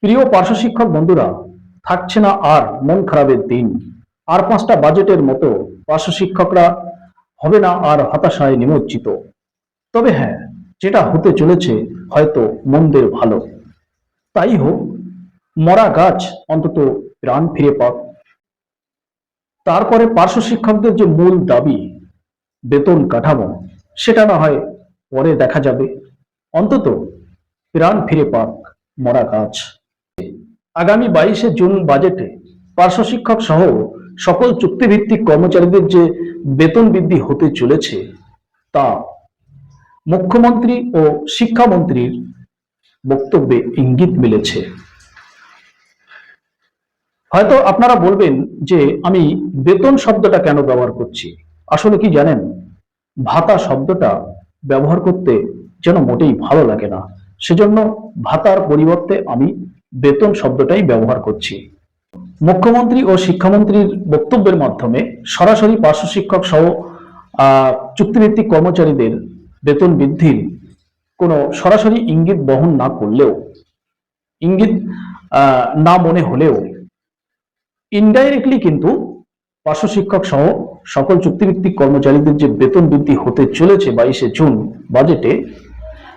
প্রিয় পার্শ্ব শিক্ষক বন্ধুরা, থাকছে না আর মন খারাপের দিন। আর পাঁচটা বাজেটের মতো পার্শ্ব শিক্ষকরা হবে না আর হতাশায় নিমজ্জিত। তবে হ্যাঁ, যেটা হতে চলেছে হয়তো মন্দের ভালো। তাই হোক, মরা গাছ অন্তত প্রাণ ফিরে পাক। তারপরে পার্শ্ব শিক্ষকদের যে মূল দাবি, বেতন কাঠামো, সেটা না হয় পরে দেখা যাবে। অন্তত প্রাণ ফিরে পাক মরা গাছ। আগামী 22শে জুন বাজেটে পার্শ্ব শিক্ষক সহ সকল চুক্তিভিত্তিক কর্মচারীদের যে বেতন বৃদ্ধি হতে চলেছে তা মুখ্যমন্ত্রী ও শিক্ষামন্ত্রীর বক্তব্যে ইঙ্গিত মিলেছে। হয়তো আপনারা বলবেন যে আমি বেতন শব্দটা কেন ব্যবহার করছি। আসলে কি জানেন, ভাতা শব্দটা ব্যবহার করতে যেন মোটেই ভালো লাগে না, সেজন্য ভাতার পরিবর্তে আমি বেতন শব্দটাই ব্যবহার করছি। মুখ্যমন্ত্রী ও শিক্ষামন্ত্রীর বক্তব্যের মাধ্যমে সরাসরি পার্শ্ব শিক্ষক সহ চুক্তিভিত্তিক কর্মচারীদের বেতন বৃদ্ধির কোনো সরাসরি ইঙ্গিত বহন না করলেও, ইঙ্গিত না মনে হলেও ইনডাইরেক্টলি কিন্তু পার্শ্ব শিক্ষক সহ সকল চুক্তিভিত্তিক কর্মচারীদের যে বেতন বৃদ্ধি হতে চলেছে 22শে জুন বাজেটে,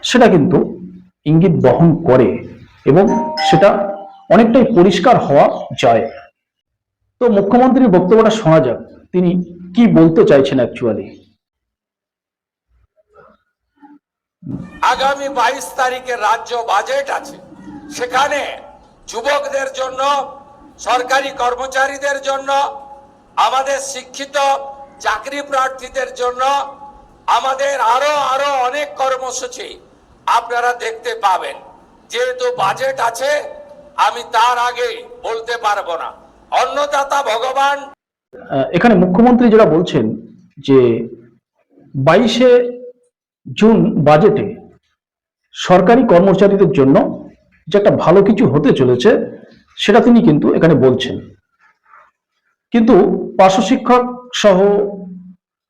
সেটা কিন্তু ইঙ্গিত বহন করে এবং সেটা অনেকটাই পরিষ্কার হওয়া যায়। তো মুখ্যমন্ত্রীর বক্তব্যটা শোনা যাক, তিনি কি বলতে চাইছেন অ্যাকচুয়ালি। আগামী 22 তারিখে রাজ্য বাজেট আছে, সেখানে যুবকদের জন্য, সরকারি কর্মচারীদের জন্য, আমাদের শিক্ষিত চাকরি প্রার্থীদের জন্য আমাদের আরো অনেক কর্মসূচি আপনারা দেখতে পাবেন। যেহেতু বাজেট আছে, আমি তার আগে বলতে পারবো না। অন্নদাতা ভগবান। এখানে মুখ্যমন্ত্রী যেটা বলছেন যে 22শে জুন বাজেটে সরকারি কর্মচারীদের জন্য যে একটা ভালো কিছু হতে চলেছে সেটা তিনি কিন্তু এখানে বলছেন, কিন্তু পার্শ্ব শিক্ষক সহ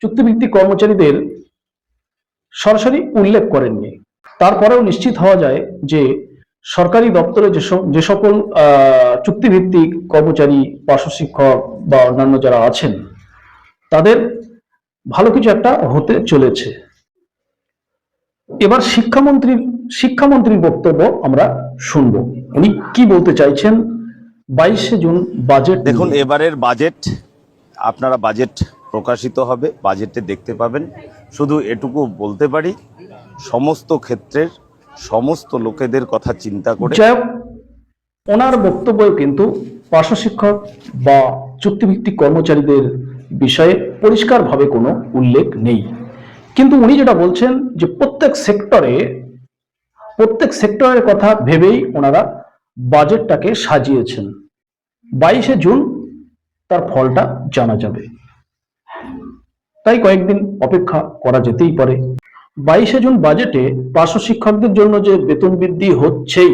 চুক্তিভিত্তিক কর্মচারীদের সরাসরি উল্লেখ করেননি। তারপরেও নিশ্চিত হওয়া যায় যে সরকারি দপ্তরে যে সকল চুক্তিভিত্তিক কর্মচারী, পার্শ্ব শিক্ষক বা অন্যান্য যারা আছেন, তাদের ভালো কিছু একটা হতে চলেছে। এবার শিক্ষামন্ত্রীর বক্তব্য আমরা শুনবো, উনি কি বলতে চাইছেন 22শে জুন বাজেট। দেখুন, এবারের বাজেট, আপনারা বাজেট প্রকাশিত হবে, বাজেটে দেখতে পাবেন। শুধু এটুকু বলতে পারি, সমস্ত ক্ষেত্রের সমস্ত লোকেদের কথা চিন্তা করে। যাই হোক, ওনার বক্তব্যে কিন্তু পার্শ্ব শিক্ষক বা চুক্তিভিত্তিক কর্মচারীদের বিষয়ে পরিষ্কারভাবে কোনো উল্লেখ নেই, কিন্তু উনি যেটা বলছেন যে প্রত্যেক সেক্টরের কথা ভেবেই ওনারা বাজেটটাকে সাজিয়েছেন। 22শে জুন তার ফলটা জানা যাবে, তাই কয়েকদিন অপেক্ষা করা যেতেই পারে। 22শে জুন বাজেটে পার্শ্ব শিক্ষকদের জন্য যে বেতন বৃদ্ধি হচ্ছেই,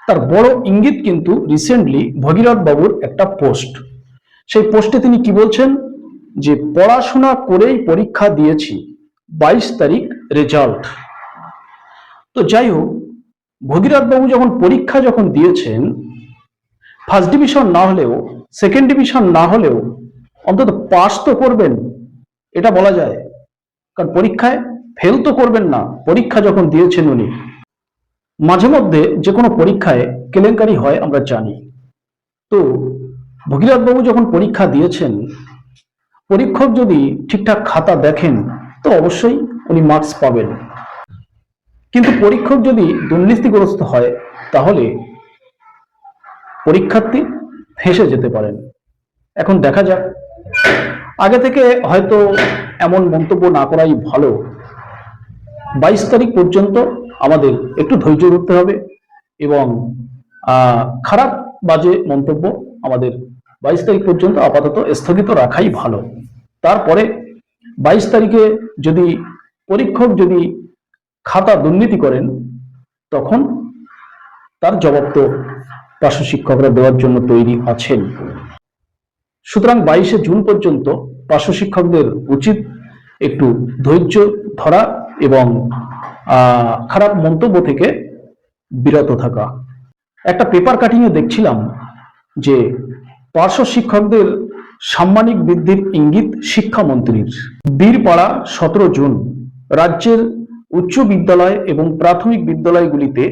তার বড় ইঙ্গিত কিন্তু রিসেন্টলি ভগীরথ বাবুর একটা পোস্ট। সেই পোস্টে তিনি কি বলছেন যে পড়াশোনা করেই পরীক্ষা দিয়েছি, 22 তারিখ রেজাল্ট। তো যাই হোক, ভগীরথ বাবু পরীক্ষা যখন দিয়েছেন, ফার্স্ট ডিভিশন না হলেও, সেকেন্ড ডিভিশন না হলেও অন্তত পাস তো করবেন, এটা বলা যায়। কারণ পরীক্ষায় ফেল তো করবেন না। পরীক্ষা যখন দিয়েছেন উনি, মাঝে মধ্যে যে কোনো পরীক্ষায় কেলেঙ্কারি হয় আমরা জানি। তো ভগীরথ বাবু যখন পরীক্ষা দিয়েছেন, পরীক্ষক যদি ঠিকঠাক খাতা দেখেন তো অবশ্যই উনি মার্কস পাবেন, কিন্তু পরীক্ষক যদি দুর্নীতিগ্রস্ত হয় তাহলে পরীক্ষার্থী ফেঁসে যেতে পারেন। এখন দেখা যাক, আগে থেকে হয়তো এমন মন্তব্য না করাই ভালো। 22 তারিখ পর্যন্ত আমাদের একটু ধৈর্য ধরতে হবে এবং খারাপ বাজে মন্তব্য আমাদের 22 তারিখ পর্যন্ত আপাতত স্থগিত রাখাই ভালো। তারপরে 22 তারিখে যদি পরীক্ষক যদি খাতা দুর্নীতি করেন, তখন তার জবাব তো পার্শ্ব শিক্ষকরা দেওয়ার জন্য তৈরি আছেন। সুতরাং 22শে জুন পর্যন্ত পার্শ্ব শিক্ষকদের উচিত একটু ধৈর্য ধরা এবং খারাপ মন্তব্য থেকে বিরত থাকা। একটা পেপার কাটিংয়ে দেখছিলাম যে পার্শ্ব শিক্ষকদের সাম্মানিক বৃদ্ধির ইঙ্গিত শিক্ষামন্ত্রীর। বীরপাড়া 17 জুন। রাজ্যের উচ্চ বিদ্যালয় এবং প্রাথমিক বিদ্যালয়গুলিতে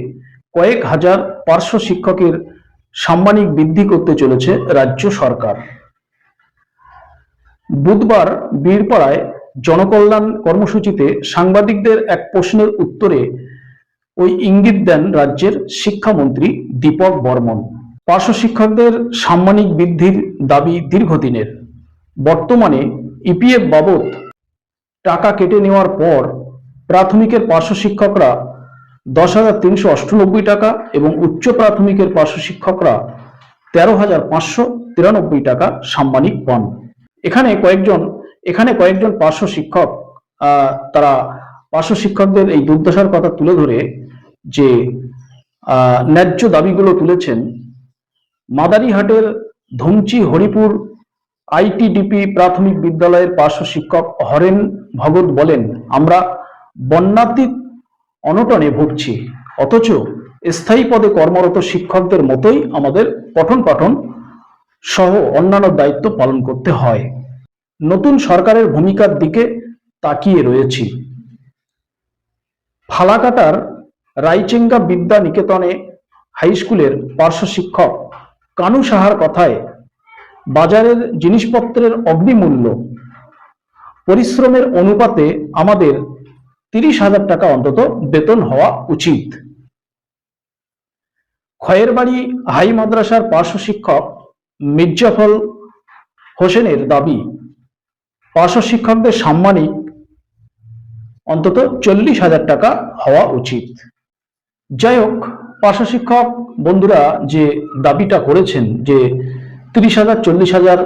কয়েক হাজার পার্শ্ব শিক্ষকের সাম্মানিক বৃদ্ধি করতে চলেছে রাজ্য সরকার। বুধবার বীরপাড়ায় জনকল্যাণ কর্মসূচিতে সাংবাদিকদের এক প্রশ্নের উত্তরে ওই ইঙ্গিত দেন রাজ্যের শিক্ষামন্ত্রী দীপক বর্মন। পার্শ্ব শিক্ষকদের সাম্মানিক বৃদ্ধির দাবি দীর্ঘদিনের। বর্তমানে ইপিএফ বাবদ টাকা কেটে নেওয়ার পর প্রাথমিকের পার্শ্ব শিক্ষকরা 10,398 টাকা এবং উচ্চ প্রাথমিকের পার্শ্ব শিক্ষকরা 13,593 টাকা সাম্মানিক পান। এখানে কয়েকজন পার্শ্ব শিক্ষক তারা পার্শ্ব শিক্ষকদের এই দুর্দশার কথা তুলে ধরে যে ন্যায্য দাবিগুলো তুলেছেন। মাদারিহাটের ধুমচি হরিপুর আইটিডিপি প্রাথমিক বিদ্যালয়ের পার্শ্ব শিক্ষক হরেন ভগত বলেন, আমরা বন্যাতীত অনটনে ভুগছি, অথচ স্থায়ী পদে কর্মরত শিক্ষকদের মতোই আমাদের পঠন পাঠন সহ অন্যান্য দায়িত্ব পালন করতে হয়। নতুন সরকারের ভূমিকার দিকে তাকিয়ে রয়েছি। ফালাকাটার রাইচেঙ্গা বিদ্যা নিকেতনে হাই স্কুলের পার্শ্ব শিক্ষক কানু সাহার কথায় বাজারের জিনিসপত্রের অগ্নিমূল্য পরিশ্রমের অনুপাতে আমাদের 30,000 টাকা অন্তত বেতন হওয়া উচিত। খয়েরবাড়ি হাই মাদ্রাসার পার্শ্ব শিক্ষক মির্জাফর হোসেনের দাবি, পার্শ্ব শিক্ষকদের সাম্মানিক অন্তত 40,000 টাকা হওয়া উচিত। যাই হোক, পার্শ্ব শিক্ষক বন্ধুরা যে দাবিটা করেছেন যে 30,000 40,000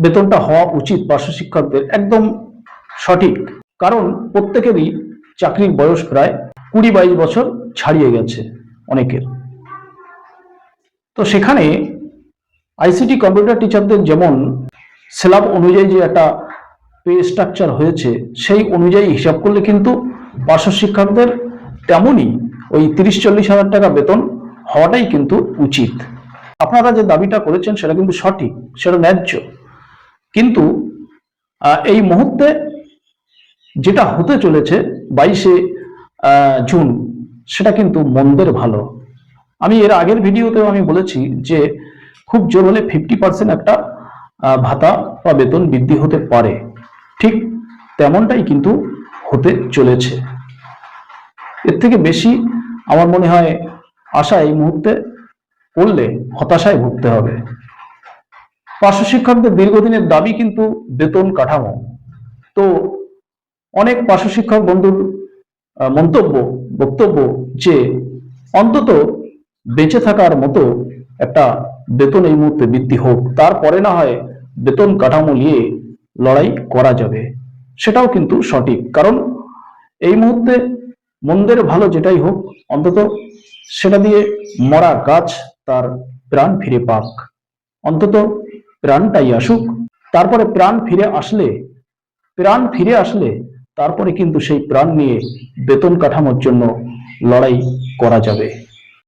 বেতনটা হওয়া উচিত পার্শ্ব শিক্ষকদের, একদম সঠিক। কারণ প্রত্যেকেরই চাকরির বয়স প্রায় 20-22 বছর ছাড়িয়ে গেছে অনেকের। তো সেখানে আইসিটি কম্পিউটার টিচারদের যেমন স্ল্যাব অনুযায়ী যে একটা পে স্ট্রাকচার হয়েছে, সেই অনুযায়ী হিসাব করলে কিন্তু পার্শ্ব শিক্ষকদের তেমনই ওই 30-40,000 টাকা বেতন হওয়াটাই কিন্তু উচিত। আপনারা যে দাবিটা করেছেন সেটা কিন্তু সঠিক, সেটা ন্যায্য। কিন্তু এই মুহূর্তে যেটা হতে চলেছে 22শে জুন, সেটা কিন্তু মন্দের ভালো। আমি এর আগের ভিডিওতেও আমি বলেছি যে খুব জোর হলে 50% একটা ভাতা বা বেতন বৃদ্ধি হতে পারে। ঠিক তেমনটাই কিন্তু হতে চলেছে। এর থেকে বেশি আমার মনে হয় আশা এই মুহূর্তে করলে হতাশায় ভুগতে হবে। পার্শ্ব শিক্ষকদের দীর্ঘদিনের দাবি কিন্তু বেতন কাঠামো। তো অনেক পার্শ্ব শিক্ষক বন্ধুর বক্তব্য যে অন্তত বেঁচে থাকার মতো একটা বেতন এই মুহূর্তে বৃদ্ধি হোক, তারপরে না হয় বেতন কাঠামো নিয়ে লড়াই করা যাবে। সেটাও কিন্তু সঠিক। কারণ এই মুহূর্তে মন্দের ভালো যেটাই হোক, অন্তত সেটা দিয়ে মরা গাছ তার প্রাণ ফিরে পাক, অন্তত প্রাণটাই আসুক। তারপরে প্রাণ ফিরে আসলে তারপরে কিন্তু সেই প্রাণ নিয়ে বেতন কাঠামোর জন্য লড়াই করা যাবে।